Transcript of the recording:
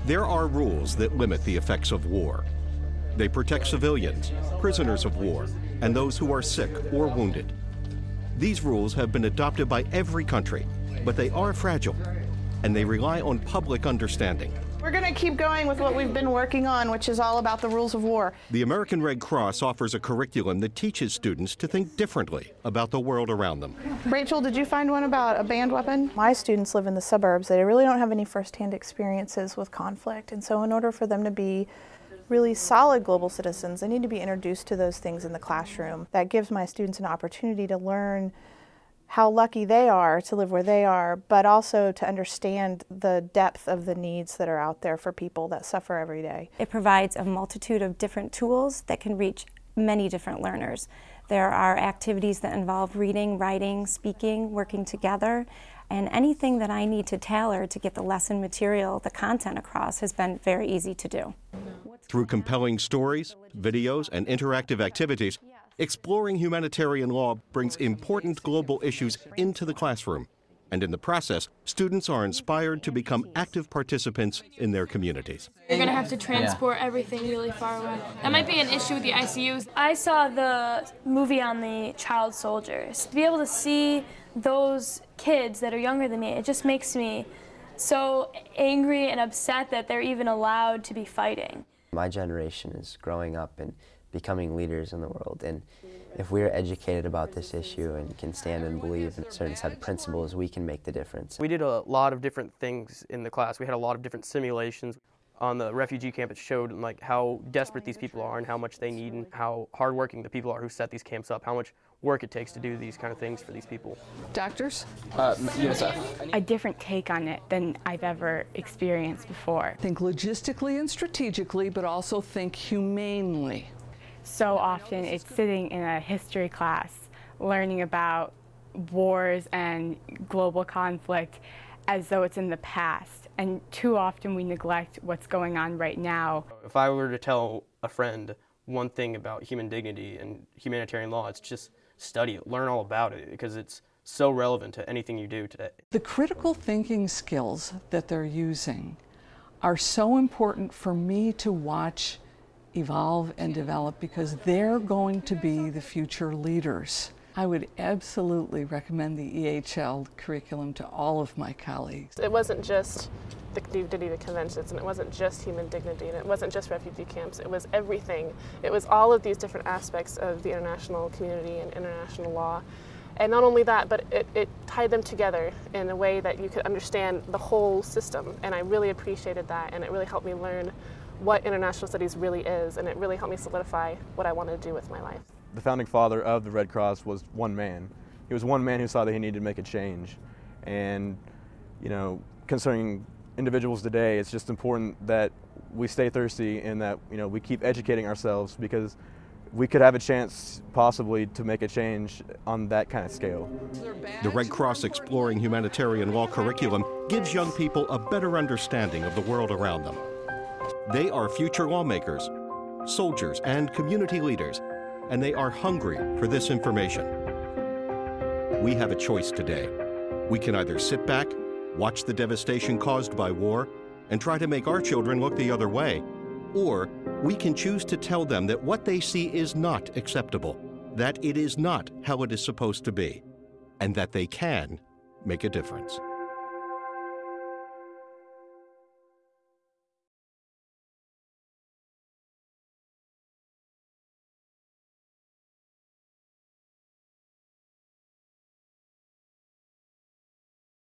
There are rules that limit the effects of war. They protect civilians, prisoners of war, and those who are sick or wounded. These rules have been adopted by every country, but they are fragile, and they rely on public understanding. We're going to keep going with what we've been working on, which is all about the rules of war. The American Red Cross offers a curriculum that teaches students to think differently about the world around them. Rachel, did you find one about a banned weapon? My students live in the suburbs. They really don't have any firsthand experiences with conflict, and so in order for them to be really solid global citizens, they need to be introduced to those things in the classroom. That gives my students an opportunity to learn how lucky they are to live where they are, but also to understand the depth of the needs that are out there for people that suffer every day. It provides a multitude of different tools that can reach many different learners. There are activities that involve reading, writing, speaking, working together, and anything that I need to tailor to get the lesson material, the content across, has been very easy to do. Through compelling stories, videos, and interactive activities, exploring humanitarian law brings important global issues into the classroom. And in the process, students are inspired to become active participants in their communities. You're going to have to transport everything really far away. That might be an issue with the ICUs. I saw the movie on the child soldiers. To be able to see those kids that are younger than me, it just makes me so angry and upset that they're even allowed to be fighting. My generation is growing up and becoming leaders in the world, and if we're educated about this issue and can stand and believe in certain set of principles, we can make the difference. We did a lot of different things in the class. We had a lot of different simulations. On the refugee camp, it showed how desperate these people are and how much they need and how hardworking the people are who set these camps up, how much work it takes to do these kind of things for these people. Doctors? UNICEF. A different take on it than I've ever experienced before. Think logistically and strategically, but also think humanely. So often it's sitting in a history class, learning about wars and global conflict as though it's in the past. And too often we neglect what's going on right now. If I were to tell a friend one thing about human dignity and humanitarian law, it's just study it, learn all about it, because it's so relevant to anything you do today. The critical thinking skills that they're using are so important for me to watch evolve and develop, because they're going to be the future leaders. I would absolutely recommend the EHL curriculum to all of my colleagues. It wasn't just the Geneva Conventions, and it wasn't just human dignity, and it wasn't just refugee camps. It was everything. It was all of these different aspects of the international community and international law. And not only that, but it tied them together in a way that you could understand the whole system. And I really appreciated that, and it really helped me learn what international studies really is, and it really helped me solidify what I wanted to do with my life. The founding father of the Red Cross was one man. He was one man who saw that he needed to make a change. And, concerning individuals today, it's just important that we stay thirsty and that, we keep educating ourselves, because we could have a chance possibly to make a change on that kind of scale. The Red Cross Exploring Humanitarian Law curriculum gives young people a better understanding of the world around them. They are future lawmakers, soldiers, and community leaders, and they are hungry for this information. We have a choice today. We can either sit back, watch the devastation caused by war, and try to make our children look the other way, or we can choose to tell them that what they see is not acceptable, that it is not how it is supposed to be, and that they can make a difference.